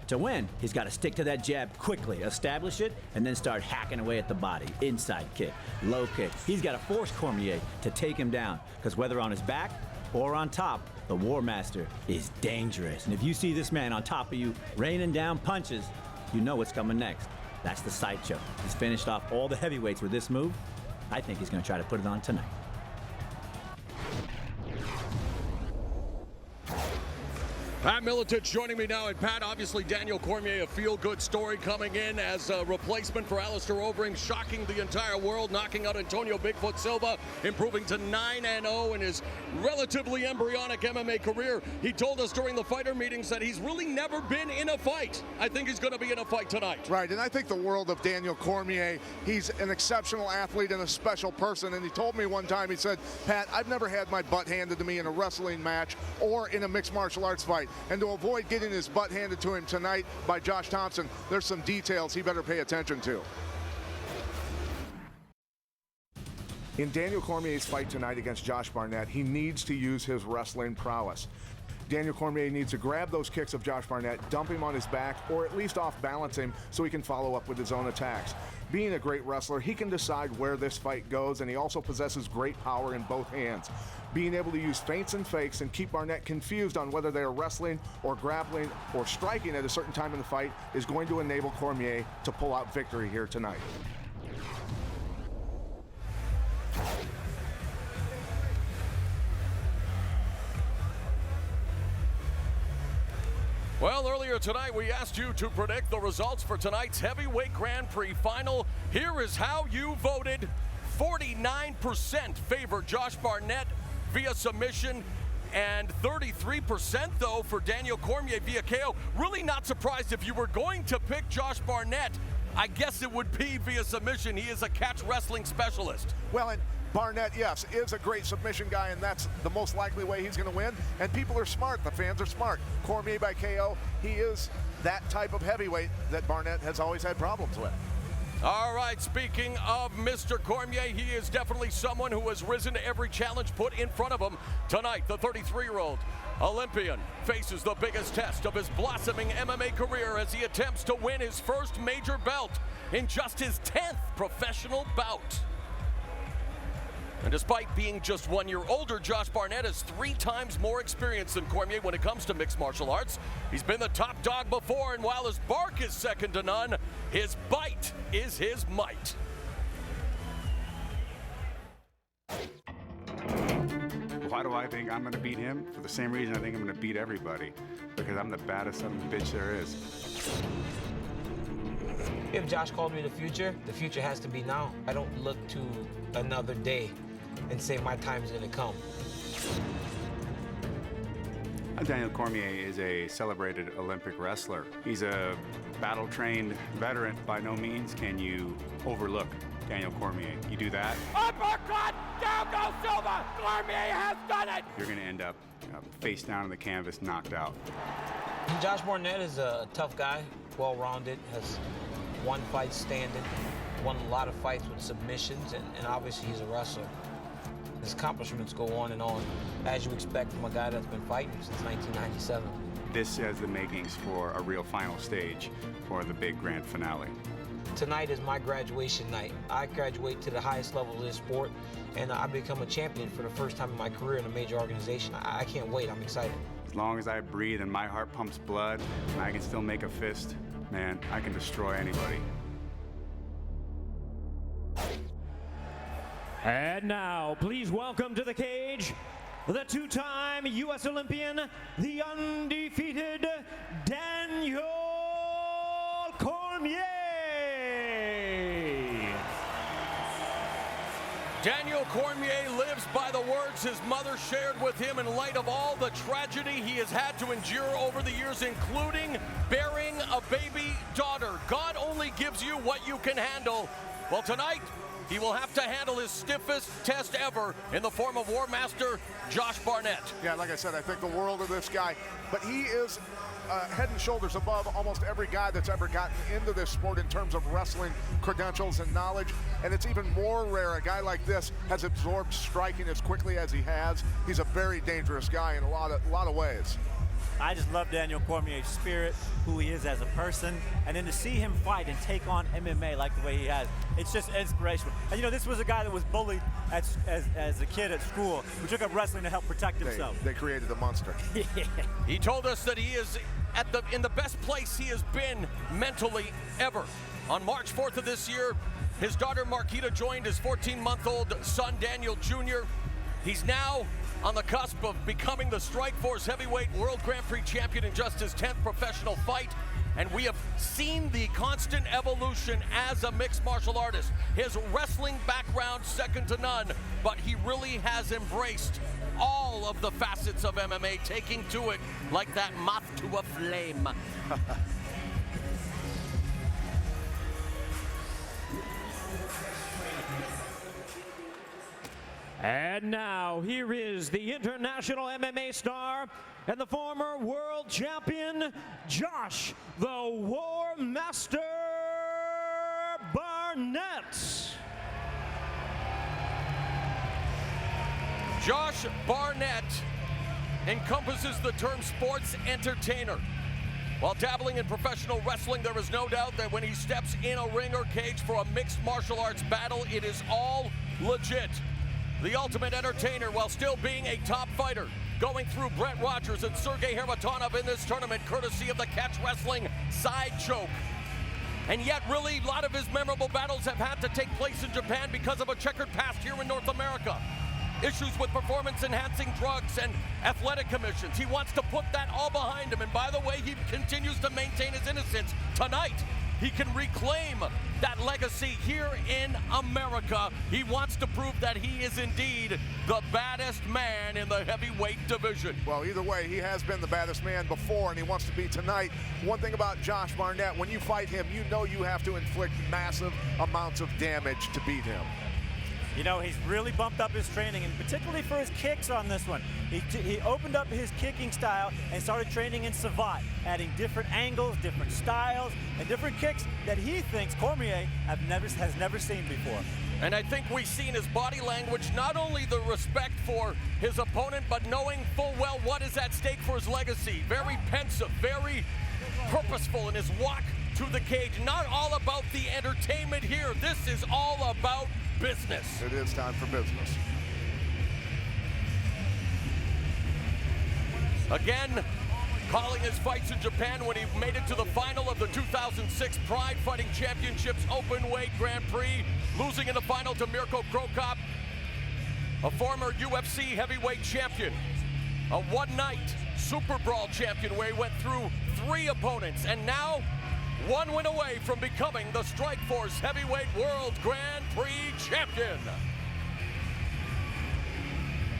To win, he's got to stick to that jab quickly, establish it, and then start hacking away at the body. Inside kick, low kick. He's got to force Cormier to take him down, because whether on his back or on top, the War Master is dangerous. And if you see this man on top of you raining down punches, you know what's coming next. That's the sideshow. He's finished off all the heavyweights with this move. I think he's going to try to put it on tonight. Pat Miletich joining me now. And Pat, obviously Daniel Cormier, a feel-good story coming in as a replacement for Alistair Overeem, shocking the entire world, knocking out Antonio Bigfoot Silva, improving to 9-0 in his relatively embryonic MMA career. He told us during the fighter meetings that he's really never been in a fight. I think he's going to be in a fight tonight. Right, and I think the world of Daniel Cormier. He's an exceptional athlete and a special person, and he told me one time, he said, Pat, I've never had my butt handed to me in a wrestling match or in a mixed martial arts fight. And to avoid getting his butt handed to him tonight by Josh Thompson, there's some details he better pay attention to. In Daniel Cormier's fight tonight against Josh Barnett, he needs to use his wrestling prowess. Daniel Cormier needs to grab those kicks of Josh Barnett, dump him on his back, or at least off-balance him so he can follow up with his own attacks. Being a great wrestler, he can decide where this fight goes, and he also possesses great power in both hands. Being able to use feints and fakes and keep Barnett confused on whether they are wrestling or grappling or striking at a certain time in the fight is going to enable Cormier to pull out victory here tonight. Well, earlier tonight, we asked you to predict the results for tonight's heavyweight Grand Prix final. Here is how you voted. 49% favored Josh Barnett via submission, and 33% though for Daniel Cormier via KO. Really not surprised if you were going to pick Josh Barnett. I guess it would be via submission. He is a catch wrestling specialist. Well, and Barnett, yes, is a great submission guy, and that's the most likely way he's going to win. And people are smart. The fans are smart. Cormier by KO, he is that type of heavyweight that Barnett has always had problems with. All right, speaking of Mr. Cormier, he is definitely someone who has risen to every challenge put in front of him. Tonight, the 33-year-old Olympian faces the biggest test of his blossoming MMA career as he attempts to win his first major belt in just his 10th professional bout. And despite being just 1 year older, Josh Barnett has 3 times more experience than Cormier when it comes to mixed martial arts. He's been the top dog before, and while his bark is second to none, his bite is his might. Why do I think I'm going to beat him? For the same reason I think I'm going to beat everybody. Because I'm the baddest son of a bitch there is. If Josh called me the future has to be now. I don't look to another day and say my time is going to come. Daniel Cormier is a celebrated Olympic wrestler. He's a battle-trained veteran. By no means can you overlook Daniel Cormier. You do that, uppercut, down goes Silva. Cormier has done it. You're going to end up face down on the canvas, knocked out. Josh Barnett is a tough guy, well-rounded, has 1 fight standing, won a lot of fights with submissions, and obviously he's a wrestler. His accomplishments go on and on, as you expect from a guy that's been fighting since 1997. This has the makings for a real final stage for the big grand finale. Tonight is my graduation night. I graduate to the highest level of this sport, and I become a champion for the first time in my career in a major organization. I can't wait. I'm excited. As long as I breathe and my heart pumps blood and I can still make a fist, man, I can destroy anybody. And now, please welcome to the cage, the 2-time U.S. Olympian, the undefeated Daniel Cormier. Daniel Cormier lives by the words his mother shared with him in light of all the tragedy he has had to endure over the years, including bearing a baby daughter. God only gives you what you can handle. Well, tonight, he will have to handle his stiffest test ever in the form of War Master Josh Barnett. Yeah, like I said, I think the world of this guy, but he is head and shoulders above almost every guy that's ever gotten into this sport in terms of wrestling credentials and knowledge. And it's even more rare a guy like this has absorbed striking as quickly as he has. He's a very dangerous guy in a lot of ways. I just love Daniel Cormier's spirit, who he is as a person, and then to see him fight and take on MMA like the way he has, it's just inspirational. And you know, this was a guy that was bullied as a kid at school, who took up wrestling to help protect himself. They created the monster. He told us that he is in the best place he has been mentally ever. On March 4th of this year, his daughter Marquita joined his 14-month-old son Daniel Jr. He's now on the cusp of becoming the Strikeforce Heavyweight World Grand Prix champion in just his 10th professional fight. And we have seen the constant evolution as a mixed martial artist. His wrestling background second to none, but he really has embraced all of the facets of MMA, taking to it like that moth to a flame. And now, here is the international MMA star and the former world champion, Josh the War Master Barnett. Josh Barnett encompasses the term sports entertainer. While dabbling in professional wrestling, there is no doubt that when he steps in a ring or cage for a mixed martial arts battle, it is all legit. The ultimate entertainer while still being a top fighter, going through Brett Rogers and Sergey Haratonov in this tournament, courtesy of the catch wrestling side choke. And yet, really, a lot of his memorable battles have had to take place in Japan because of a checkered past here in North America. Issues with performance-enhancing drugs and athletic commissions. He wants to put that all behind him. And by the way, he continues to maintain his innocence. Tonight, he can reclaim that legacy here in America. He wants to prove that he is indeed the baddest man in the heavyweight division. Well, either way, he has been the baddest man before, and he wants to be tonight. One thing about Josh Barnett, when you fight him, you know you have to inflict massive amounts of damage to beat him. You know, he's really bumped up his training, and particularly for his kicks on this one. He opened up his kicking style and started training in savate, adding different angles, different styles, and different kicks that he thinks Cormier has never seen before. And I think we see in his body language not only the respect for his opponent, but knowing full well what is at stake for his legacy. Very pensive, very purposeful in his walk to the cage. Not all about the entertainment here. This is all about business. It is time for business. Again, calling his fights in Japan when he made it to the final of the 2006 Pride Fighting Championships Openweight Grand Prix, losing in the final to Mirko Krokop, a former UFC heavyweight champion, a one-night Super Brawl champion where he went through 3 opponents, and now 1 win away from becoming the Strikeforce Heavyweight World Grand Prix champion.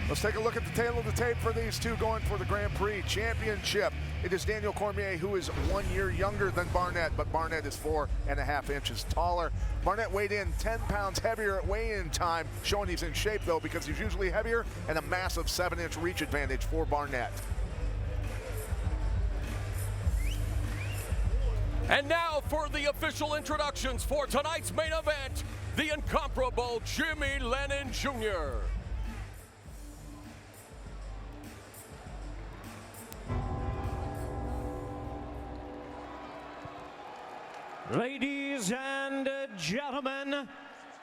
Let's take a look at the tail of the tape for these two going for the Grand Prix championship. It is Daniel Cormier, who is 1 year younger than Barnett, but Barnett is 4.5 inches taller. Barnett weighed in 10 pounds heavier at weigh-in time, showing he's in shape, though, because he's usually heavier, and a massive 7-inch reach advantage for Barnett. And now for the official introductions for tonight's main event, the incomparable Jimmy Lennon Jr. Ladies and gentlemen,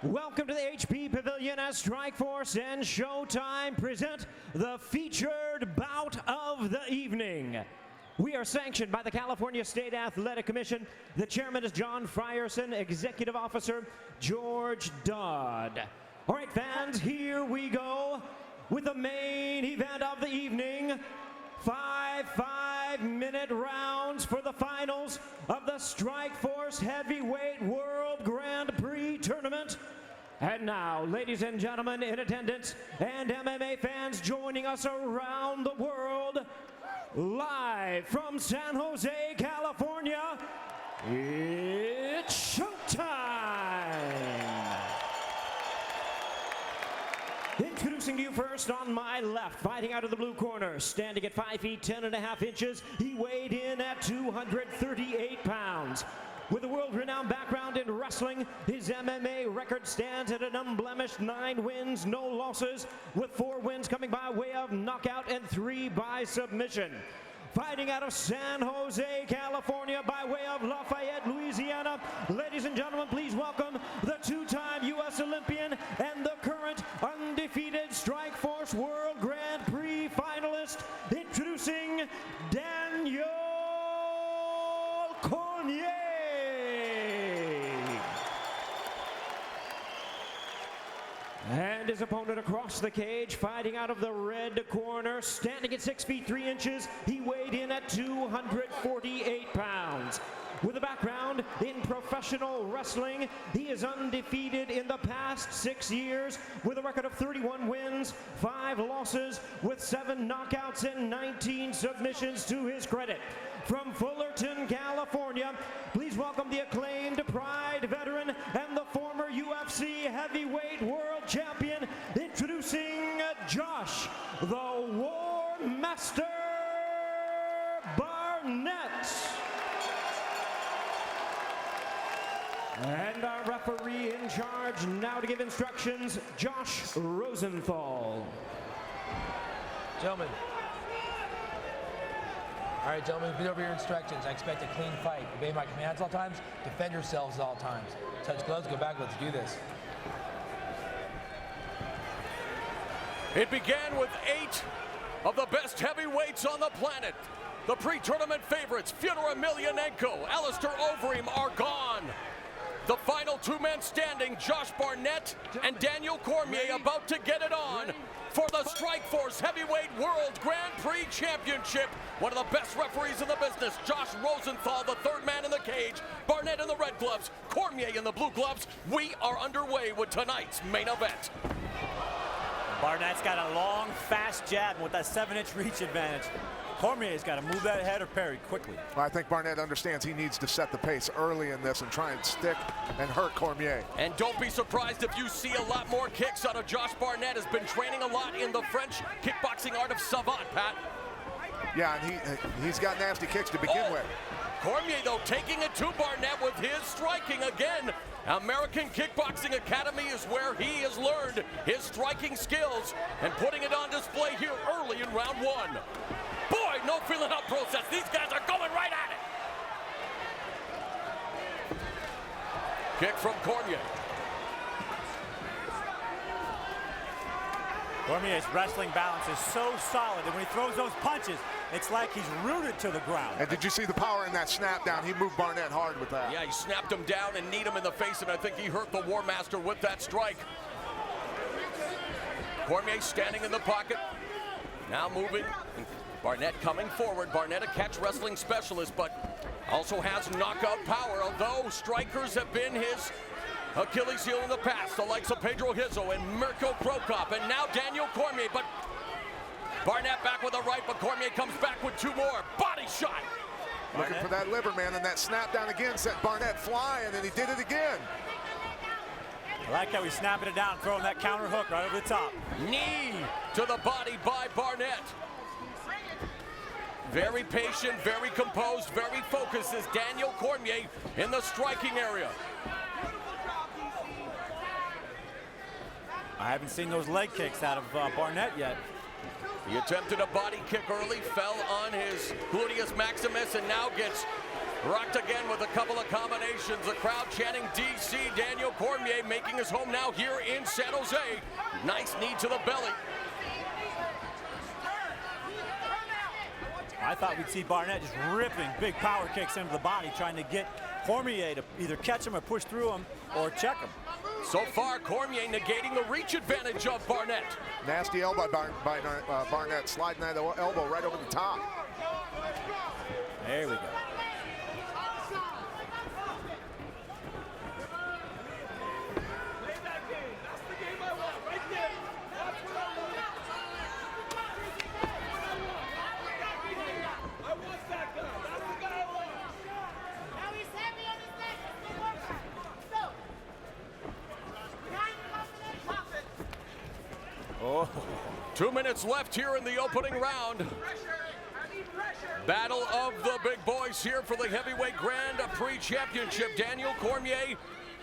welcome to the HP Pavilion as Strikeforce and Showtime present the featured bout of the evening. We are sanctioned by the California State Athletic Commission. The chairman is John Frierson, executive officer George Dodd. All right, fans, here we go with the main event of the evening. 5 5-minute rounds for the finals of the Strikeforce Heavyweight World Grand Prix Tournament. And now, ladies and gentlemen in attendance and MMA fans joining us around the world, live from San Jose, California, it's showtime! Introducing to you first on my left, fighting out of the blue corner, standing at 5 feet 10.5 inches, he weighed in at 238 pounds. With a world-renowned background in wrestling, his MMA record stands at an unblemished 9 wins, no losses, with 4 wins coming by way of knockout and 3 by submission. fighting out of San Jose, California, by way of Lafayette, Louisiana. Ladies and gentlemen, please welcome the two-time U.S. Olympian and the current undefeated Strikeforce World Grand Prix finalist, introducing Daniel Cormier. And his opponent across the cage, fighting out of the red corner, standing at 6 feet 3 inches, he weighed in at 248 pounds. With a background in professional wrestling, he is undefeated in the past 6 years with a record of 31 wins, 5 losses, with 7 knockouts and 19 submissions to his credit. From Fullerton, California, please welcome the acclaimed Pride veteran and the former UFC heavyweight world champion, introducing Josh the War Master Barnett. And our referee in charge now to give instructions, Josh Rosenthal. Gentlemen. All right, gentlemen, read over your instructions. I expect a clean fight. Obey my commands all times. Defend yourselves at all times. Touch gloves, go back, let's do this. It began with 8 of the best heavyweights on the planet. The pre-tournament favorites, Fyodor Emelianenko, Alistair Overeem, are gone. The final 2 men standing, Josh Barnett and Daniel Cormier, about to get it on for the Strikeforce Heavyweight World Grand Prix Championship. One of the best referees in the business, Josh Rosenthal, the 3rd man in the cage, Barnett in the red gloves, Cormier in the blue gloves. We are underway with tonight's main event. Barnett's got a long, fast jab with that 7-inch reach advantage. Cormier's got to move that head or parry quickly. I think Barnett understands he needs to set the pace early in this and try and stick and hurt Cormier. And don't be surprised if you see a lot more kicks out of Josh Barnett. Has been training a lot in the French kickboxing art of savate, Pat. Yeah, and he's got nasty kicks to begin with. Cormier, though, taking it to Barnett with his striking again. American Kickboxing Academy is where he has learned his striking skills and putting it on display here early in round 1. Boy, no feeling out process. These guys are going right at it. Kick from Cormier. Cormier's wrestling balance is so solid, and when he throws those punches, it's like he's rooted to the ground. And did you see the power in that snap down? He moved Barnett hard with that. Yeah, he snapped him down and kneed him in the face, and I think he hurt the War Master with that strike. Cormier standing in the pocket, now moving. Barnett coming forward. Barnett, a catch wrestling specialist, but also has knockout power, although strikers have been his Achilles heel in the past, the likes of Pedro Hizzo and Mirko Krokop, and now Daniel Cormier. But Barnett back with a right, but Cormier comes back with 2 more. Body shot. Looking for that liver, man, and that snap down again set Barnett flying, and he did it again. I like how he's snapping it down, throwing that counter hook right over the top. Knee to the body by Barnett. Very patient, very composed, very focused is Daniel Cormier in the striking area. I haven't seen those leg kicks out of Barnett yet. He attempted a body kick early, fell on his gluteus maximus, and now gets rocked again with a couple of combinations. The crowd chanting DC. Daniel Cormier making his home now here in San Jose. Nice knee to the belly. I thought we'd see Barnett just ripping big power kicks into the body, trying to get Cormier to either catch him or push through him or check him. So far, Cormier negating the reach advantage of Barnett. Nasty elbow by Barnett, sliding that elbow right over the top. There we go. Oh. 2 minutes left here in the opening round. Battle of the big boys here for the Heavyweight Grand Prix Championship. Daniel Cormier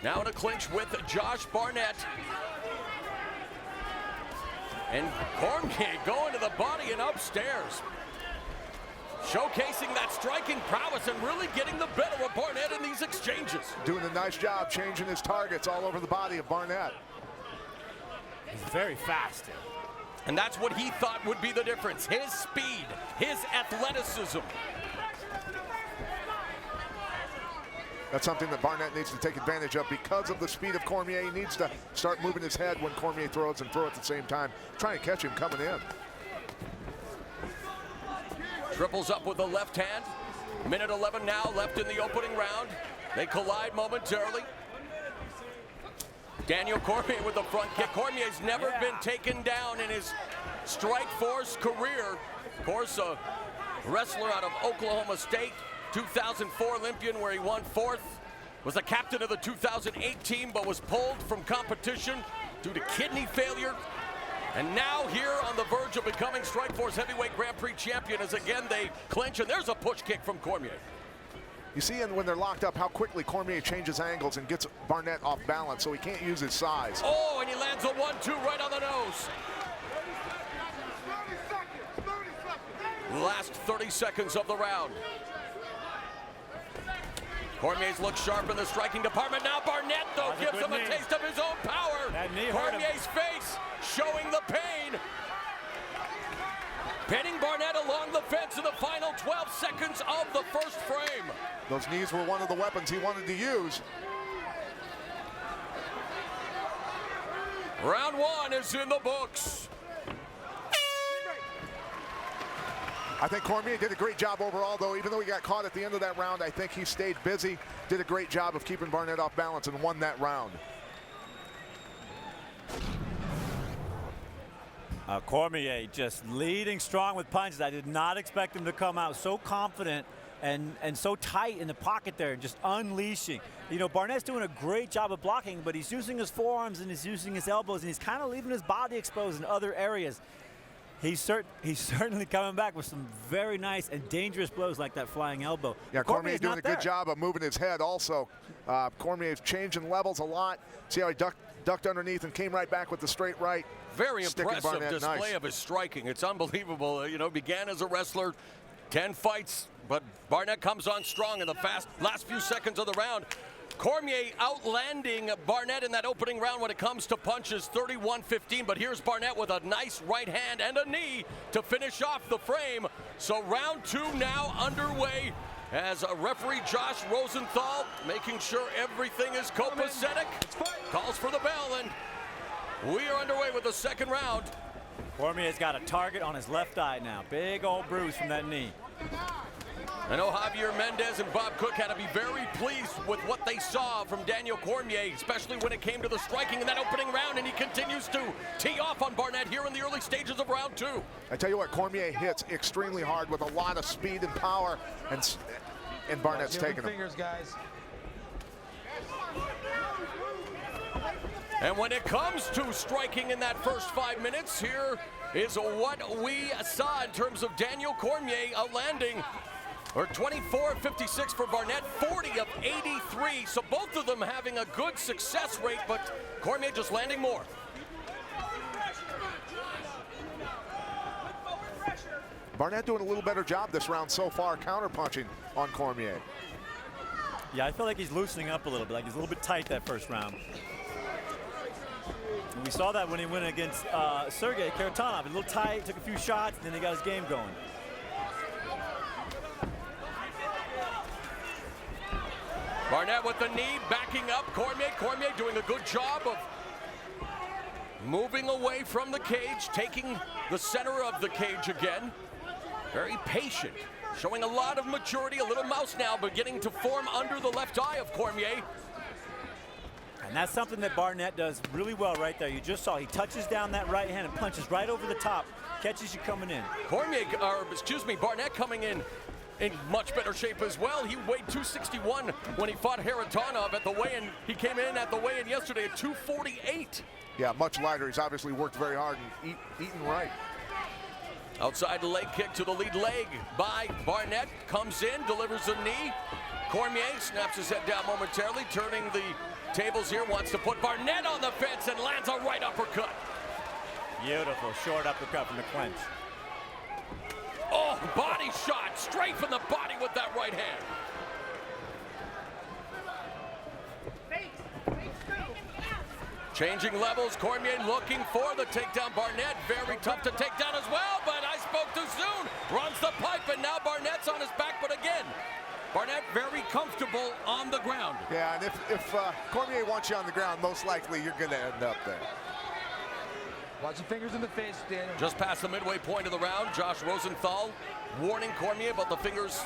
now in a clinch with Josh Barnett. And Cormier going to the body and upstairs. showcasing that striking prowess and really getting the better of Barnett in these exchanges. Doing a nice job changing his targets all over the body of Barnett. He's very fast. And that's what he thought would be the difference. His speed, his athleticism. That's something that Barnett needs to take advantage of because of the speed of Cormier. He needs to start moving his head when Cormier throws and throw at the same time. Trying to catch him coming in. Triples up with the left hand. Minute 11 now left in the opening round. They collide momentarily. Daniel Cormier with the front kick. Cormier's never been taken down in his Strikeforce career. Of course, a wrestler out of Oklahoma State, 2004 Olympian where he won 4th. Was the captain of the 2008 team but was pulled from competition due to kidney failure. And now here on the verge of becoming Strikeforce Heavyweight Grand Prix champion as again they clinch, and there's a push kick from Cormier. You see when they're locked up how quickly Cormier changes angles and gets Barnett off balance, so he can't use his size. Oh, and he lands a 1-2 right on the nose. Last 30 seconds of the round. Cormier's look sharp in the striking department. Now Barnett, though, gives him a taste of his own power. Cormier's face showing the pain. Pinning Barnett along the fence in the final 12 seconds of the first frame. Those knees were one of the weapons he wanted to use. Round 1 is in the books. I think Cormier did a great job overall, though. Even though he got caught at the end of that round, I think he stayed busy, did a great job of keeping Barnett off balance, and won that round. Cormier just leading strong with punches. I did not expect him to come out so confident and so tight in the pocket there, just unleashing. You know, Barnett's doing a great job of blocking, but he's using his forearms and he's using his elbows, and he's kind of leaving his body exposed in other areas. He's certainly coming back with some very nice and dangerous blows like that flying elbow. Yeah, Cormier's doing a good job of moving his head also. Cormier's changing levels a lot. See how he ducked underneath and came right back with the straight right. Very impressive display of his striking. It's unbelievable. You know, began as a wrestler, 10 fights, but Barnett comes on strong in the last few seconds of the round. Cormier outlanding Barnett in that opening round when it comes to punches, 31-15, but here's Barnett with a nice right hand and a knee to finish off the frame. So round 2 now underway as referee Josh Rosenthal making sure everything is copacetic, calls for the bell, and we are underway with the second round. Cormier's got a target on his left eye now. Big old bruise from that knee. I know Javier Mendez and Bob Cook had to be very pleased with what they saw from Daniel Cormier, especially when it came to the striking in that opening round, and he continues to tee off on Barnett here in the early stages of round 2. I tell you what, Cormier hits extremely hard with a lot of speed and power, and Barnett's taking him. Fingers, guys. And when it comes to striking in that first 5 minutes, here is what we saw in terms of Daniel Cormier landing. Or 24-56 for Barnett, 40 of 83. So both of them having a good success rate, but Cormier just landing more. Barnett doing a little better job this round so far, counter-punching on Cormier. Yeah, I feel like he's loosening up a little bit, like he's a little bit tight that first round. And we saw that when he went against Sergey Karatanov. A little tight, took a few shots, and then he got his game going. Barnett with the knee, backing up Cormier. Cormier doing a good job of moving away from the cage, taking the center of the cage again. Very patient, showing a lot of maturity, a little mouse now beginning to form under the left eye of Cormier. And that's something that Barnett does really well right there. You just saw he touches down that right hand and punches right over the top, catches you coming in. Barnett coming in much better shape as well. He weighed 261 when he fought Haratonov at the weigh-in. He came in at the weigh-in yesterday at 248. Yeah, much lighter. He's obviously worked very hard and eaten right. Outside leg kick to the lead leg by Barnett. Comes in, delivers a knee. Cormier snaps his head down momentarily, turning the tables here. Wants to put Barnett on the fence and lands a right uppercut. Beautiful short uppercut from the clinch. Oh, Oh, body shot straight from the body with that right hand. Changing levels, Cormier looking for the takedown. Barnett, very tough to take down as well, but I spoke too soon. Runs the pipe, and now Barnett's on his back, but again, Barnett very comfortable on the ground. Yeah, and if Cormier wants you on the ground, most likely you're going to end up there. Watch the fingers in the face, Daniel. Just past the midway point of the round, Josh Rosenthal warning Cormier about the fingers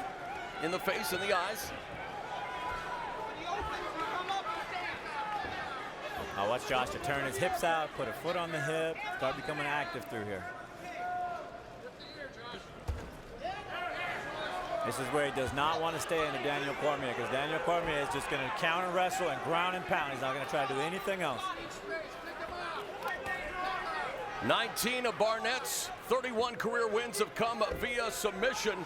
in the face and the eyes. Now watch Josh to turn his hips out, put a foot on the hip, start becoming active through here. This is where he does not want to stay into Daniel Cormier, because Daniel Cormier is just going to counter wrestle and ground and pound. He's not going to try to do anything else. 19 of Barnett's 31 career wins have come via submission.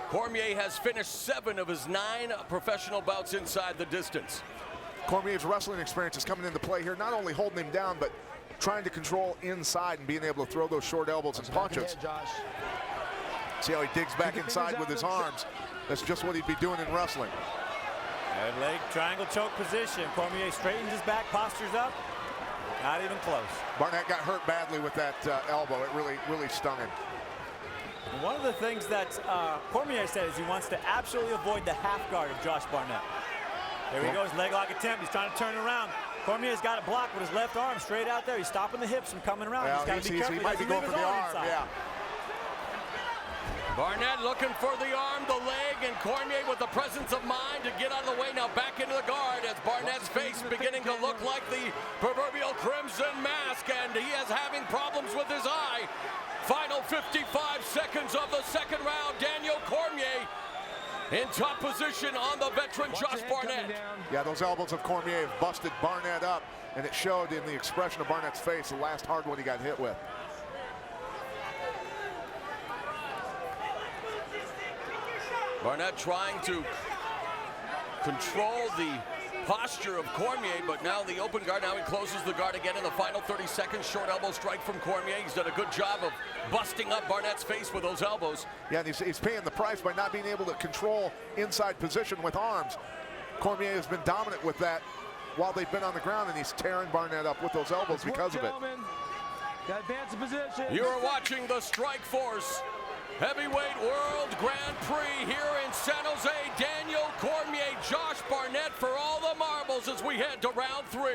Cormier has finished 7 of his 9 professional bouts inside the distance. Cormier's wrestling experience is coming into play here, not only holding him down, but trying to control inside and being able to throw those short elbows and punches. See how he digs back inside with his arms. That's just what he'd be doing in wrestling. Good leg triangle choke position. Cormier straightens his back, postures up. Not even close. Barnett got hurt badly with that elbow. It really stung him. And one of the things that Cormier said is he wants to absolutely avoid the half guard of Josh Barnett. There he goes, leg lock attempt. He's trying to turn around. Cormier's got it blocked with his left arm straight out there. He's stopping the hips from coming around. Well, he's got to be careful. He might be going for the arm, yeah. Barnett looking for the arm, the leg, and Cormier with the presence of mind to get out of the way. Now back into the guard as Barnett's face beginning to look like the proverbial crimson mask, and he is having problems with his eye. Final 55 seconds of the second round. Daniel Cormier in top position on the veteran Josh Barnett. Yeah, those elbows of Cormier have busted Barnett up, and it showed in the expression of Barnett's face, the last hard one he got hit with. Barnett trying to control the posture of Cormier, but now the open guard, now he closes the guard again in the final 30 seconds. Short elbow strike from Cormier. He's done a good job of busting up Barnett's face with those elbows. Yeah, and he's paying the price by not being able to control inside position with arms. Cormier has been dominant with that while they've been on the ground, and he's tearing Barnett up with those elbows because of it. Got advance position. You are watching the Strike Force Heavyweight World Grand Prix here in San Jose. Daniel Cormier, Josh Barnett for all the marbles as we head to round 3.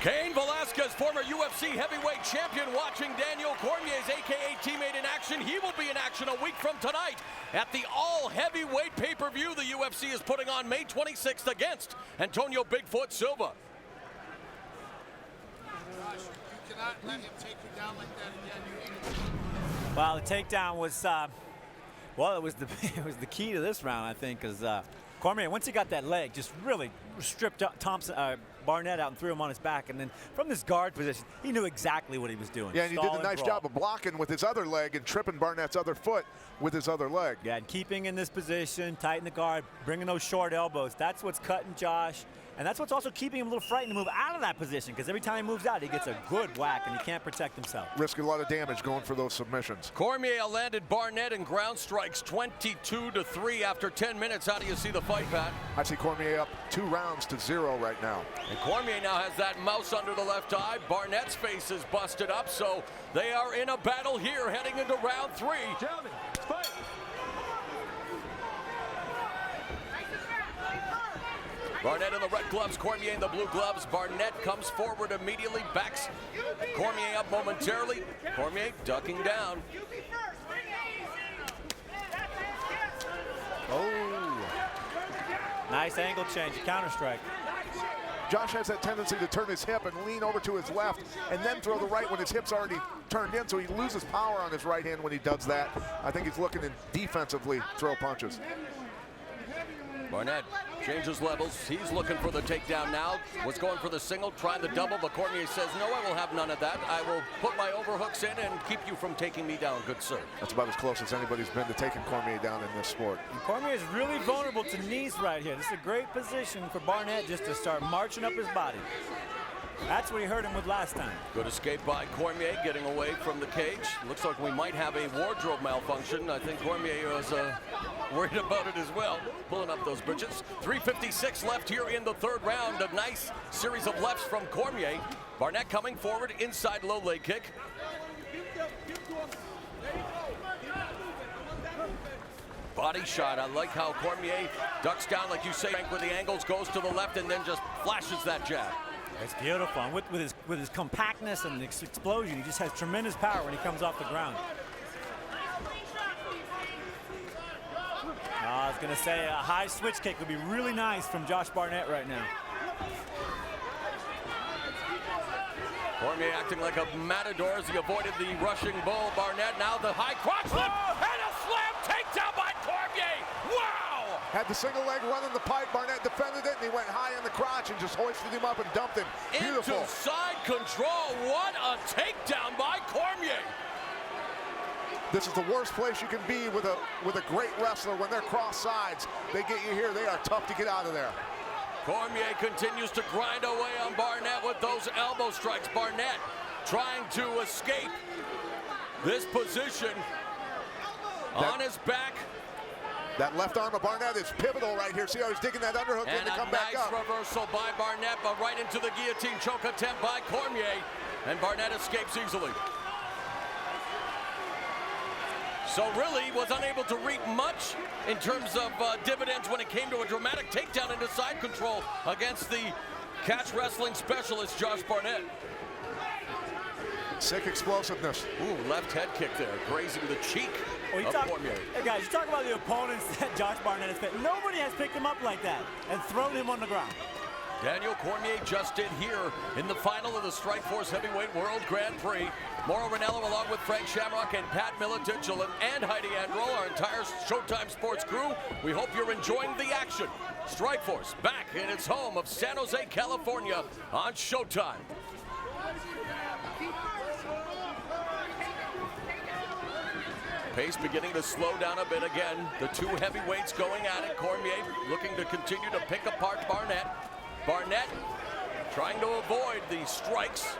Cain Velasquez, former UFC heavyweight champion, watching Daniel Cormier's AKA teammate in action. He will be in action a week from tonight at the all-heavyweight pay-per-view the UFC is putting on May 26th against Antonio Bigfoot Silva. You cannot let him take you down like that again. Well, the takedown was, well, it was the key to this round, I think, because Cormier, once he got that leg, just really stripped Barnett out and threw him on his back, and then from this guard position, he knew exactly what he was doing. Yeah, and he did a nice job of blocking with his other leg and tripping Barnett's other foot with his other leg. Yeah, and keeping in this position, tighten the guard, bringing those short elbows. That's what's cutting Josh. And that's what's also keeping him a little frightened to move out of that position, because every time he moves out, he gets a good whack, and he can't protect himself. Risking a lot of damage going for those submissions. Cormier landed Barnett in ground strikes 22-3 after 10 minutes. How do you see the fight, Pat? I see Cormier up 2 rounds to 0 right now. And Cormier now has that mouse under the left eye. Barnett's face is busted up, so they are in a battle here heading into round 3. Gentlemen, fight. Barnett in the red gloves, Cormier in the blue gloves. Barnett comes forward immediately, backs Cormier up momentarily. Cormier ducking down. Oh, nice angle change, counter strike. Josh has that tendency to turn his hip and lean over to his left and then throw the right when his hip's already turned in, so he loses power on his right hand when he does that. I think he's looking to defensively throw punches. Barnett changes levels. He's looking for the takedown now. Was going for the single, trying the double, but Cormier says, no, I will have none of that. I will put my overhooks in and keep you from taking me down, good sir. That's about as close as anybody's been to taking Cormier down in this sport. And Cormier is really vulnerable to knees right here. This is a great position for Barnett just to start marching up his body. That's what he hurt him with last time. Good escape by Cormier, getting away from the cage. Looks like we might have a wardrobe malfunction. I think Cormier was worried about it as well, pulling up those britches. 3:56 left here in the third round. A nice series of lefts from Cormier. Barnett coming forward, inside low leg kick. Body shot. I like how Cormier ducks down, like you say, with the angles, goes to the left, and then just flashes that jab. It's beautiful. And with his compactness and explosion, he just has tremendous power when he comes off the ground. I was going to say a high switch kick would be really nice from Josh Barnett right now. Cormier acting like a matador as he avoided the rushing bull. Barnett now the high crotch flip and a slam takedown by Cormier. Wow! Had the single leg running the pipe. Barnett defended it, and he went high in the crotch and just hoisted him up and dumped him. Beautiful. Into side control. What a takedown by Cormier. This is the worst place you can be with a great wrestler. When they're cross sides, they get you here. They are tough to get out of there. Cormier continues to grind away on Barnett with those elbow strikes. Barnett trying to escape this position on his back. That left arm of Barnett is pivotal right here. See how he's digging that underhook in to come back up. And a nice reversal by Barnett, but right into the guillotine choke attempt by Cormier. And Barnett escapes easily. So really was unable to reap much in terms of dividends when it came to a dramatic takedown into side control against the catch wrestling specialist, Josh Barnett. Sick explosiveness. Ooh, left head kick there, grazing the cheek of Cormier. Hey guys, you talk about the opponents that Josh Barnett has picked. Nobody has picked him up like that and thrown him on the ground. Daniel Cormier just did here in the final of the Strikeforce Heavyweight World Grand Prix. Mauro Ranallo along with Frank Shamrock and Pat Miletich and Heidi Androl, our entire Showtime Sports crew. We hope you're enjoying the action. Strikeforce back in its home of San Jose, California on Showtime. Pace beginning to slow down a bit again. The two heavyweights going at it. Cormier looking to continue to pick apart Barnett. Barnett trying to avoid the strikes.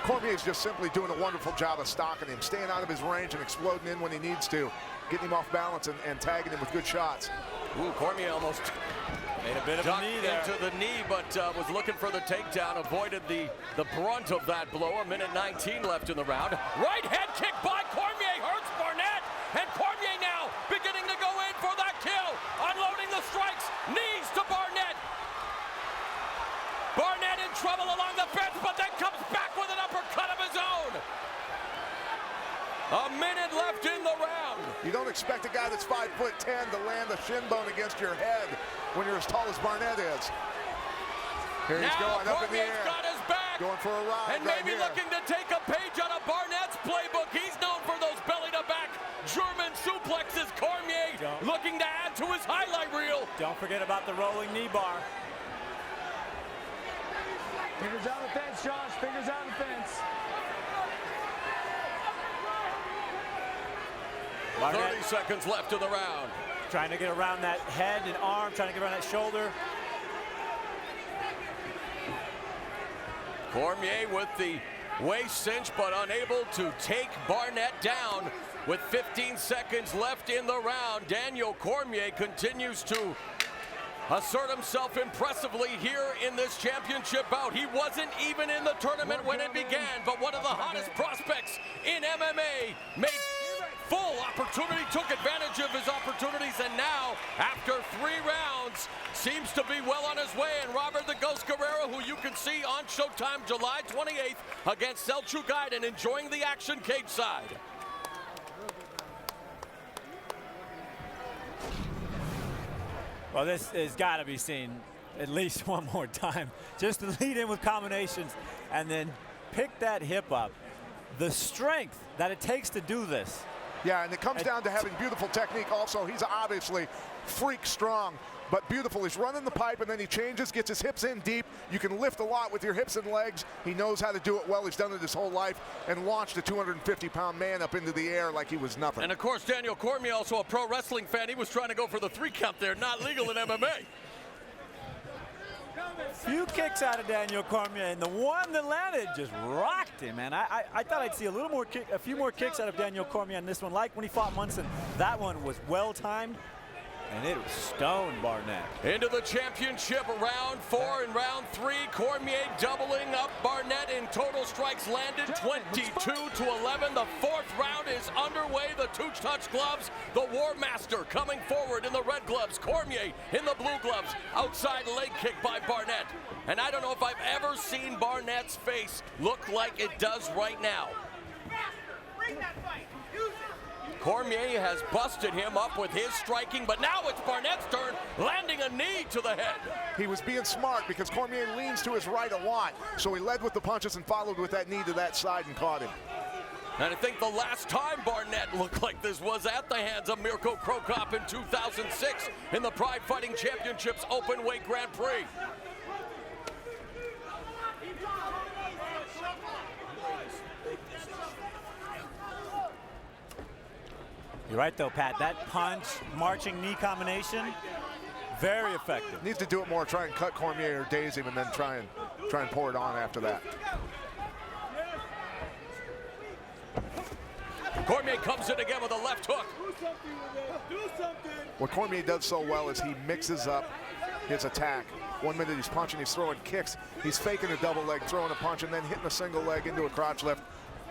Cormier's just simply doing a wonderful job of stalking him, staying out of his range and exploding in when he needs to, getting him off balance and tagging him with good shots. Ooh, Cormier almost made a bit of a knee there. Into the knee, but was looking for the takedown, avoided the brunt of that blow. 1:19 left in the round. Right head kick by Cormier hurts Barnett, and Cormier now beginning to go in for that kill, unloading the strikes, knees to Barnett. Barnett in trouble along the fence, but then comes back with an uppercut of his own. A minute left in the round. You don't expect a guy that's 5'10" to land a shin bone against your head when you're as tall as Barnett is. Here he's going up in the air. Got his back. Going for a ride. And maybe looking to take a page out of Barnett's playbook. He's known for those belly-to-back German suplexes. Cormier looking to add to his highlight reel. Don't forget about the rolling knee bar. Fingers on the fence, Josh. Fingers on the fence. Barnett 30 seconds left in the round. Trying to get around that head and arm, trying to get around that shoulder. Cormier with the waist cinch, but unable to take Barnett down. With 15 seconds left in the round, Daniel Cormier continues to assert himself impressively here in this championship bout. He wasn't even in the tournament when it began, but one of the hottest prospects in MMA made full opportunity, took advantage of his opportunities, and now, after 3 rounds, seems to be well on his way. And Robert the Ghost Guerrero, who you can see on Showtime July 28th against Selçuk Aydin, enjoying the action cage side. Well, this has got to be seen at least one more time. Just to lead in with combinations and then pick that hip up. The strength that it takes to do this. Yeah, and it comes down to having beautiful technique also. He's obviously freak strong, but beautiful. He's running the pipe, and then he changes, gets his hips in deep. You can lift a lot with your hips and legs. He knows how to do it well. He's done it his whole life, and launched a 250-pound man up into the air like he was nothing. And, of course, Daniel Cormier, also a pro wrestling fan. He was trying to go for the 3 count there, not legal in MMA. Few kicks out of Daniel Cormier, and the one that landed just rocked him, man. I thought I'd see a few more kicks out of Daniel Cormier on this one, like when he fought Munson. That one was well-timed, and it was stoned Barnett. Into the championship, round 4 and round 3. Cormier doubling up Barnett in total strikes landed, 22-11. The 4th round is underway. The two-touch gloves. The War Master coming forward in the red gloves. Cormier in the blue gloves. Outside leg kick by Barnett. And I don't know if I've ever seen Barnett's face look like it does right now. Cormier has busted him up with his striking, but now it's Barnett's turn, landing a knee to the head. He was being smart because Cormier leans to his right a lot, so he led with the punches and followed with that knee to that side and caught him. And I think the last time Barnett looked like this was at the hands of Mirko Cro Cop in 2006 in the Pride Fighting Championships Open Weight Grand Prix. You're right, though, Pat. That punch, marching knee combination, very effective. Needs to do it more, try and cut Cormier or daze him, and then try and pour it on after that. Cormier comes in again with a left hook. What Cormier does so well is he mixes up his attack. 1 minute he's punching, he's throwing kicks, he's faking a double leg, throwing a punch, and then hitting a single leg into a crotch lift.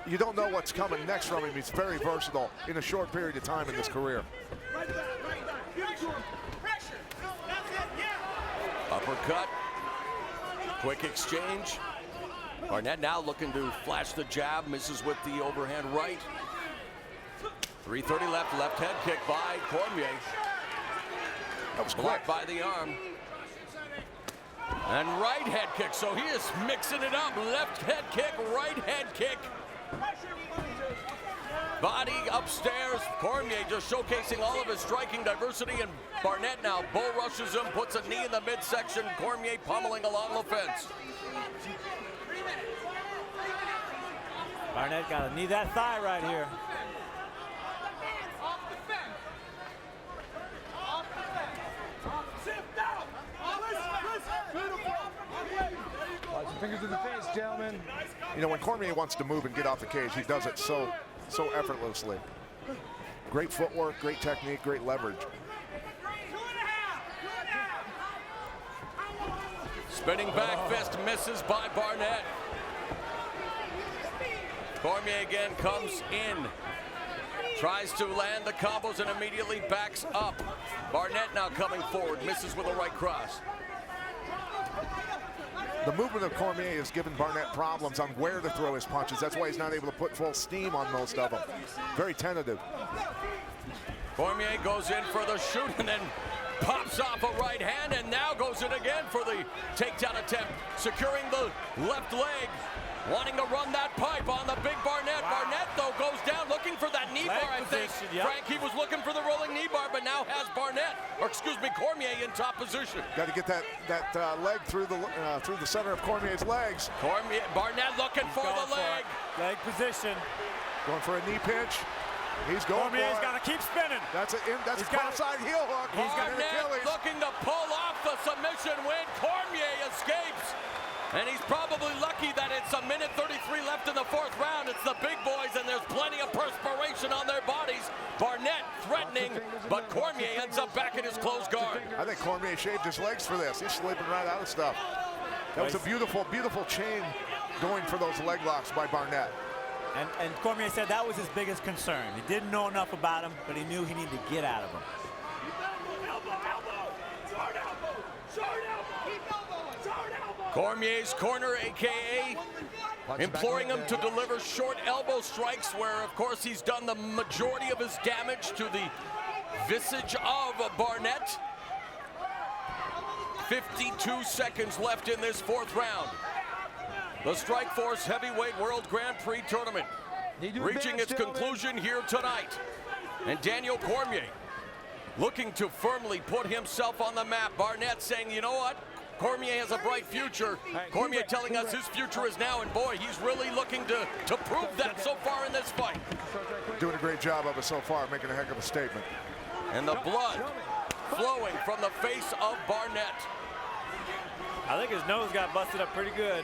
You don't know what's coming next from him. He's very versatile in a short period of time in his career. Uppercut. Quick exchange. Barnett now looking to flash the jab, misses with the overhand right. 3:30 left, left head kick by Cormier. That was blocked by the arm. And right head kick, so he is mixing it up. Left head kick, right head kick. Body upstairs. Cormier just showcasing all of his striking diversity, and Barnett now bull rushes him, puts a knee in the midsection. Cormier pummeling along the fence. Barnett got to knee that thigh right here. Fingers to the face, gentlemen. You know, when Cormier wants to move and get off the cage, he does it so effortlessly. Great footwork, great technique, great leverage. Spinning back fist misses by Barnett. Cormier again comes in. Tries to land the combos and immediately backs up. Barnett now coming forward, misses with a right cross. The movement of Cormier has given Barnett problems on where to throw his punches. That's why he's not able to put full steam on most of them. Very tentative. Cormier goes in for the shoot and then pops off a right hand and now goes in again for the takedown attempt. Securing the left leg. Wanting to run that pipe on the big Barnett. Wow. Barnett, though, goes down looking for that knee bar, I think. Yep. Frank, he was looking for the rolling knee bar, but now has Cormier in top position. Got to get that leg through the center of Cormier's legs. Barnett looking for the leg. Leg position. Going for a knee pinch. He's going Cormier's for it. got to keep spinning. That's a cross-side heel hook. Barnett looking to pull off the submission win. Cormier escapes. And he's probably lucky that it's a minute 33 left in the 4th round. It's the big boys, and there's plenty of perspiration on their bodies. Barnett threatening, but Cormier ends up back in his closed guard. I think Cormier shaved his legs for this. He's slipping right out of stuff. That was a beautiful, beautiful chain going for those leg locks by Barnett. And Cormier said that was his biggest concern. He didn't know enough about him, but he knew he needed to get out of him. Cormier's corner, a.k.a. imploring him to deliver short elbow strikes, where, of course, he's done the majority of his damage to the visage of Barnett. 52 seconds left in this 4th round. The Strikeforce Heavyweight World Grand Prix Tournament reaching its conclusion here tonight. And Daniel Cormier looking to firmly put himself on the map. Barnett saying, you know what? Cormier has a bright future. Cormier telling us his future is now, and boy, he's really looking to prove that so far in this fight. Doing a great job of it so far, making a heck of a statement. And the blood flowing from the face of Barnett. I think his nose got busted up pretty good.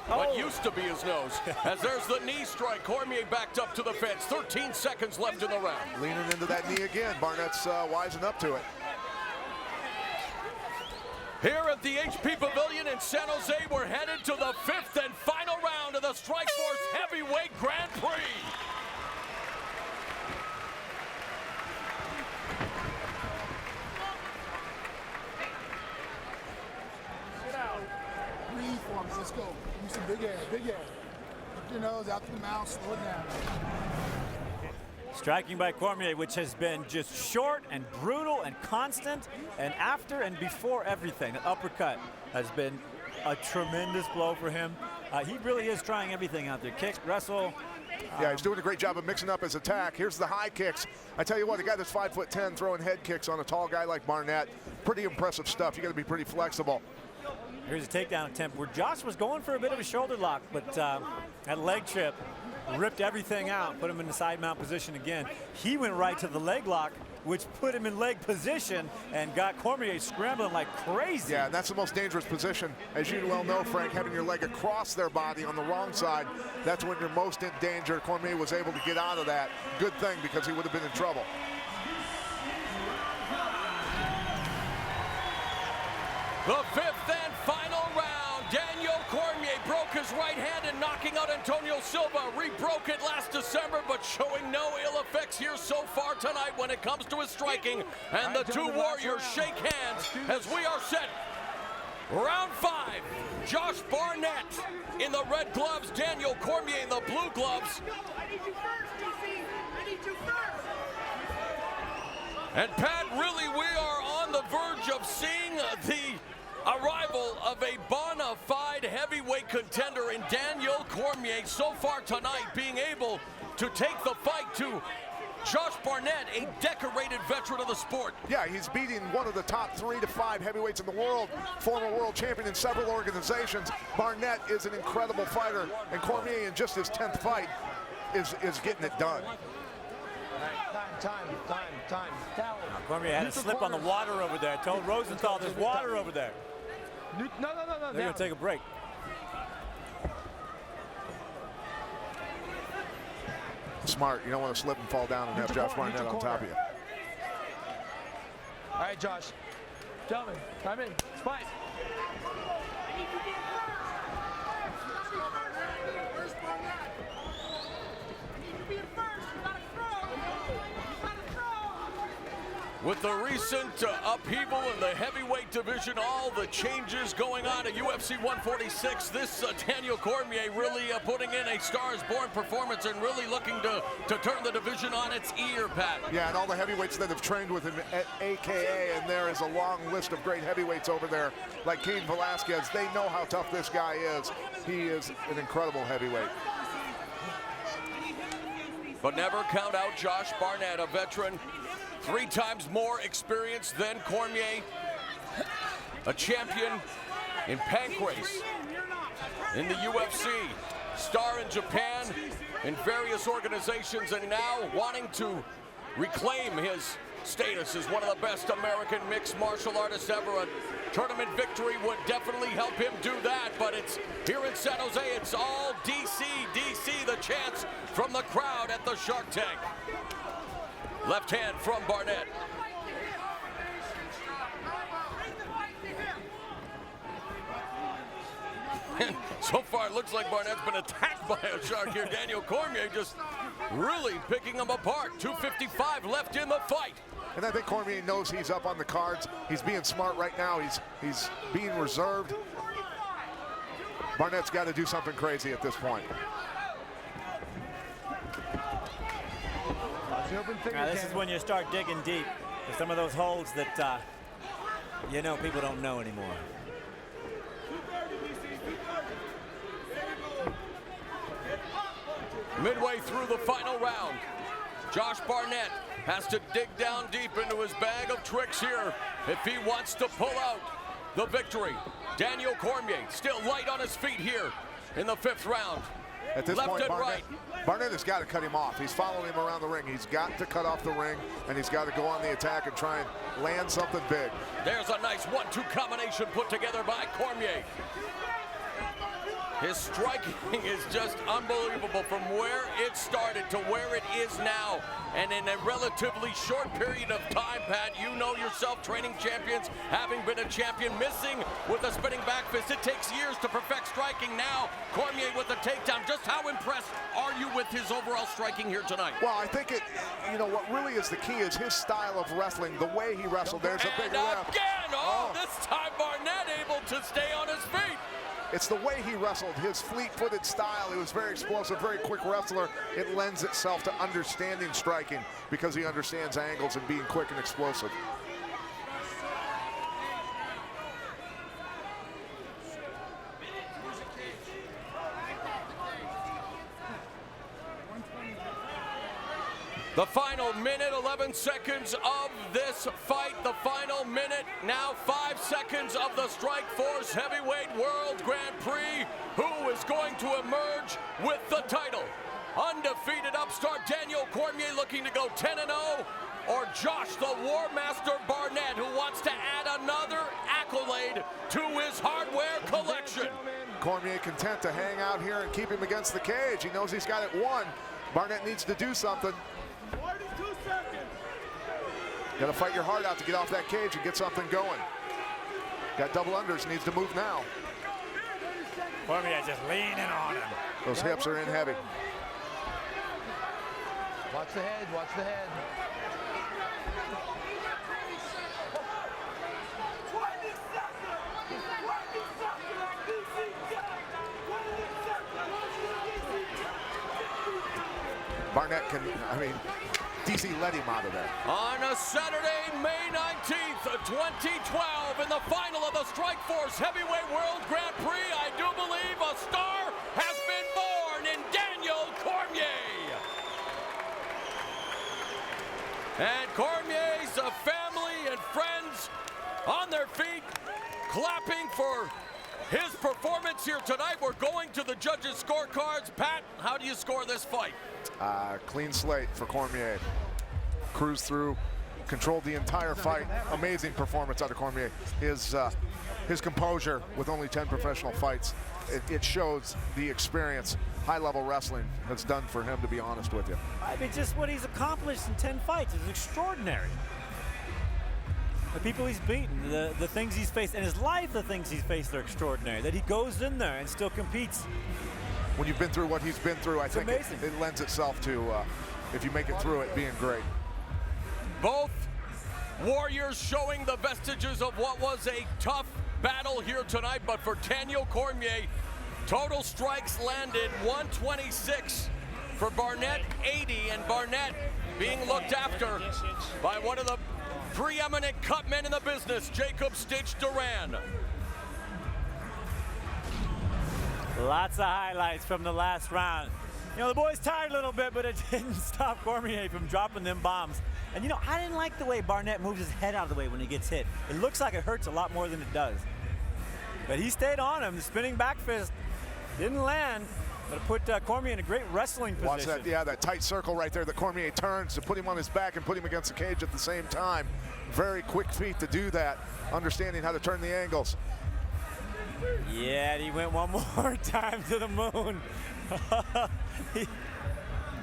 What used to be his nose. As there's the knee strike. Cormier backed up to the fence. 13 seconds left in the round. Leaning into that knee again. Barnett's wising up to it. Here at the HP Pavilion in San Jose, we're headed to the 5th and final round of the Strikeforce Heavyweight Grand Prix. Breathe for me. Let's go. Give me some big air. Big air. Put your nose out to the mouth. Slow it down. Striking by Cormier, which has been just short and brutal and constant, and after and before everything. The uppercut has been a tremendous blow for him. He really is trying everything out there. Kick, wrestle. Yeah, he's doing a great job of mixing up his attack. Here's the high kicks. I tell you what, the guy that's 5'10" throwing head kicks on a tall guy like Barnett, pretty impressive stuff. You got to be pretty flexible. Here's a takedown attempt where Josh was going for a bit of a shoulder lock, but that leg trip ripped everything out, put him in the side mount position again. He went right to the leg lock, which put him in leg position and got Cormier scrambling like crazy. Yeah, and that's the most dangerous position. As you well know, Frank, having your leg across their body on the wrong side, that's when you're most in danger. Cormier was able to get out of that. Good thing, because he would have been in trouble. The 5th and final round. Daniel Cormier broke his right hand in knocking out Antonio Silva. Rebroke it last December, but showing no ill effects here so far tonight when it comes to his striking. And the two warriors shake hands as we are set. Round 5. Josh Barnett in the red gloves. Daniel Cormier in the blue gloves. I need you first, DC. I need you first. And Pat, really, we are on the verge of seeing the arrival of a bona fide heavyweight contender in Daniel Cormier so far tonight, being able to take the fight to Josh Barnett, a decorated veteran of the sport. Yeah, he's beating one of the top 3 to 5 heavyweights in the world, former world champion in several organizations. Barnett is an incredible fighter, and Cormier in just his 10th fight is getting it done. Time. Cormier had a slip on the water over there. I told Rosenthal there's water over there. No. They're going to take a break. Smart. You don't want to slip and fall down and have Josh Barnett on top of you. All right, Josh. Gentlemen, time in. It's fight. I need you to get Where's Barnett? I need you to be first. You gotta throw. You gotta throw. With the recent upheaval in the heavyweight division, all the changes going on at UFC 146, this Daniel Cormier really putting in a Stars-born performance and really looking to turn the division on its ear, Pat. Yeah, and all the heavyweights that have trained with him at AKA, and there is a long list of great heavyweights over there, like Cain Velasquez. They know how tough this guy is. He is an incredible heavyweight. But never count out Josh Barnett, a veteran, 3 times more experience than Cormier, a champion in pancrase in the UFC, star in Japan, in various organizations, and now wanting to reclaim his status as one of the best American mixed martial artists ever. A tournament victory would definitely help him do that, but it's here in San Jose, it's all DC, the chants from the crowd at the Shark Tank. Left hand from Barnett. And so far, it looks like Barnett's been attacked by a shark here. Daniel Cormier just really picking him apart. 2:55 left in the fight. And I think Cormier knows he's up on the cards. He's being smart right now. He's being reserved. Barnett's got to do something crazy at this point. Now, this is when you start digging deep. There's some of those holds that, you know, people don't know anymore. Midway through the final round, Josh Barnett has to dig down deep into his bag of tricks here if he wants to pull out the victory. Daniel Cormier still light on his feet here in the 5th round. At this left point, and right. Barnett has got to cut him off. He's following him around the ring. He's got to cut off the ring, and he's got to go on the attack and try and land something big. There's a nice 1-2 combination put together by Cormier. His striking is just unbelievable from where it started to where it is now. And in a relatively short period of time, Pat, you know yourself, training champions, having been a champion, missing with a spinning back fist. It takes years to perfect striking. Now, Cormier with the takedown. Just how impressed are you with his overall striking here tonight? Well, I think what really is the key is his style of wrestling, the way he wrestled. There's a big left. Again, this time Barnett able to stay on his feet. It's the way he wrestled, his fleet-footed style. He was very explosive, very quick wrestler. It lends itself to understanding striking because he understands angles and being quick and explosive. The final minute, 11 seconds of this fight. The final minute, now 5 seconds of the Strikeforce Heavyweight World Grand Prix. Who is going to emerge with the title? Undefeated upstart Daniel Cormier looking to go 10-0, or Josh the War Master Barnett, who wants to add another accolade to his hardware collection? Cormier content to hang out here and keep him against the cage. He knows he's got it won. Barnett needs to do something. 42 seconds. Got to fight your heart out to get off that cage and get something going. Got double unders, needs to move now. Cormier just leaning on him. Those hips are in heavy. Watch the head, watch the head. 20 seconds. 20 seconds. Barnett can, DC let him out of there. On a Saturday, May 19th, 2012, in the final of the Strikeforce Heavyweight World Grand Prix, I do believe a star has been born in Daniel Cormier. And Cormier's family and friends on their feet, clapping for his performance here tonight. We're going to the judges' scorecards. Pat, how do you score this fight? Clean slate for Cormier. Cruised through, controlled the entire fight. Amazing performance out of Cormier. His composure with only 10 professional fights, it shows the experience high-level wrestling has done for him, to be honest with you. Just what he's accomplished in 10 fights is extraordinary. The people he's beaten, the things he's faced, and his life, the things he's faced are extraordinary. That he goes in there and still competes. When you've been through what he's been through, I think it lends itself to, if you make it through it, being great. Both warriors showing the vestiges of what was a tough battle here tonight, but for Daniel Cormier, total strikes landed 126. For Barnett, 80, and Barnett being looked after by one of the preeminent cut men in the business, Jacob Stitch Duran. Lots of highlights from the last round. The boys tired a little bit, but it didn't stop Cormier from dropping them bombs. And I didn't like the way Barnett moves his head out of the way when he gets hit. It looks like it hurts a lot more than it does. But he stayed on him. The spinning back fist didn't land, but it put Cormier in a great wrestling position. Watch that, that tight circle right there that Cormier turns to put him on his back and put him against the cage at the same time. Very quick feet to do that, understanding how to turn the angles. Yeah, and he went one more time to the moon.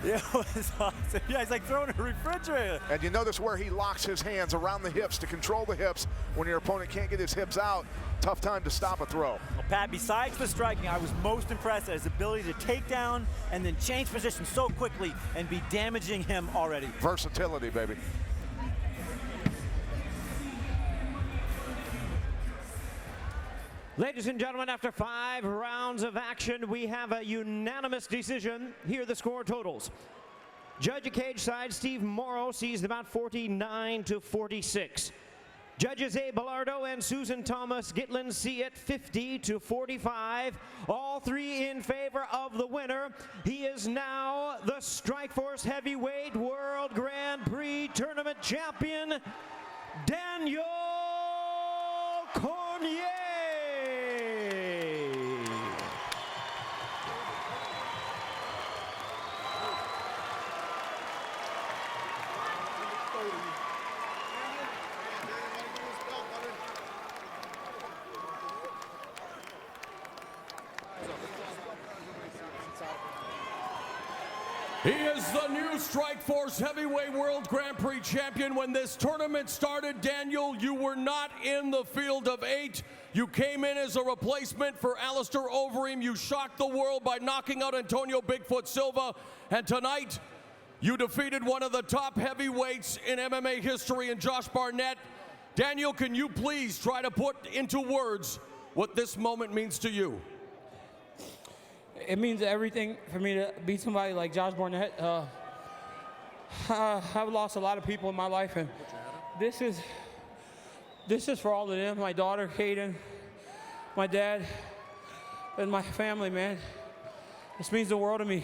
It was awesome. Yeah, he's like throwing a refrigerator. And you notice where he locks his hands around the hips to control the hips. When your opponent can't get his hips out, tough time to stop a throw. Well, Pat, besides the striking, I was most impressed at his ability to take down and then change position so quickly and be damaging him already. Versatility, baby. Ladies and gentlemen, after 5 rounds of action, we have a unanimous decision. Here are the score totals. Judge at cage side, Steve Morrow, sees about 49-46. Judges A. Bellardo and Susan Thomas Gitlin see it 50-45. All three in favor of the winner. He is now the Strikeforce Heavyweight World Grand Prix Tournament Champion, Daniel Cormier. He is the new Strikeforce Heavyweight World Grand Prix champion. When this tournament started, Daniel, you were not in the field of 8. You came in as a replacement for Alistair Overeem. You shocked the world by knocking out Antonio Bigfoot Silva. And tonight, you defeated one of the top heavyweights in MMA history in Josh Barnett. Daniel, can you please try to put into words what this moment means to you? It means everything for me to beat somebody like Josh Barnett. I've lost a lot of people in my life, and this is for all of them. My daughter, Hayden, my dad, and my family, man. This means the world to me.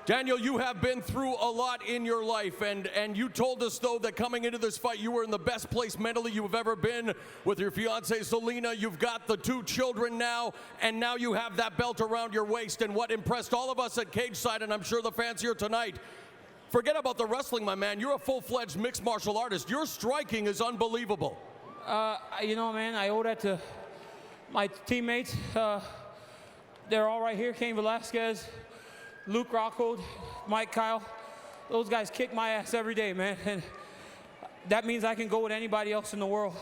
Daniel, you have been through a lot in your life, and you told us, though, that coming into this fight, you were in the best place mentally you've ever been with your fiancée, Selena. You've got the 2 children now, and now you have that belt around your waist. And what impressed all of us at Cage Side, and I'm sure the fans here tonight, forget about the wrestling, my man. You're a full-fledged mixed martial artist. Your striking is unbelievable. You know, man, I owe that to my teammates. They're all right here. Cain Velasquez, Luke Rockhold, Mike Kyle. Those guys kick my ass every day, man. And that means I can go with anybody else in the world.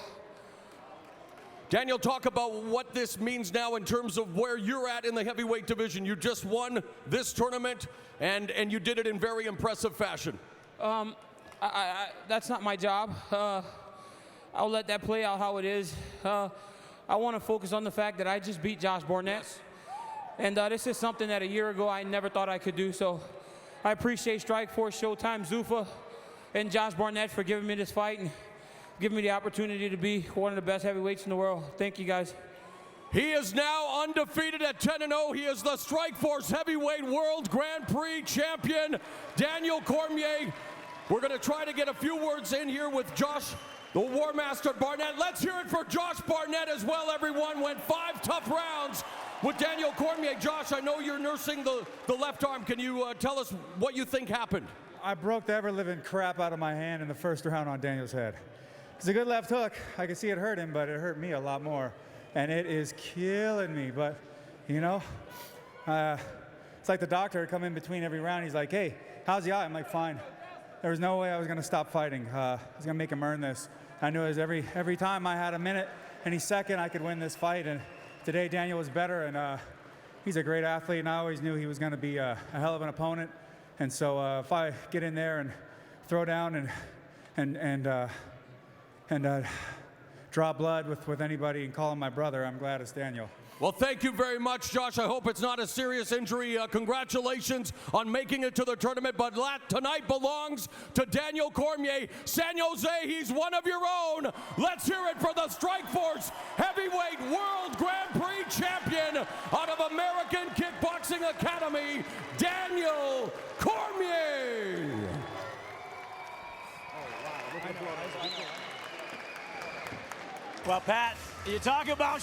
Daniel, talk about what this means now in terms of where you're at in the heavyweight division. You just won this tournament, and you did it in very impressive fashion. That's not my job. I'll let that play out how it is. I want to focus on the fact that I just beat Josh Barnett. Yes. And this is something that a year ago I never thought I could do. So I appreciate Strikeforce, Showtime, Zuffa, and Josh Barnett for giving me this fight and giving me the opportunity to be one of the best heavyweights in the world. Thank you, guys. He is now undefeated at 10-0. He is the Strikeforce Heavyweight World Grand Prix champion, Daniel Cormier. We're going to try to get a few words in here with Josh, the War Master Barnett. Let's hear it for Josh Barnett as well, everyone. Went 5 tough rounds with Daniel Cormier. Josh, I know you're nursing the left arm. Can you tell us what you think happened? I broke the ever-living crap out of my hand in the first round on Daniel's head. It's a good left hook. I could see it hurt him, but it hurt me a lot more. And it is killing me. But, you know, it's like the doctor come in between every round. He's like, hey, how's the eye? I'm like, fine. There was no way I was going to stop fighting. I was going to make him earn this. I knew it was every time I had a minute, any second, I could win this fight. And today, Daniel was better, and he's a great athlete, and I always knew he was going to be a hell of an opponent. And so if I get in there and throw down and draw blood with anybody and call him my brother, I'm glad it's Daniel. Well, thank you very much, Josh. I hope it's not a serious injury. Congratulations on making it to the tournament, but tonight belongs to Daniel Cormier. San Jose, he's one of your own. Let's hear it for the Strikeforce Heavyweight World Grand Prix champion out of American Kickboxing Academy, Daniel Cormier. Well, Pat, you talk about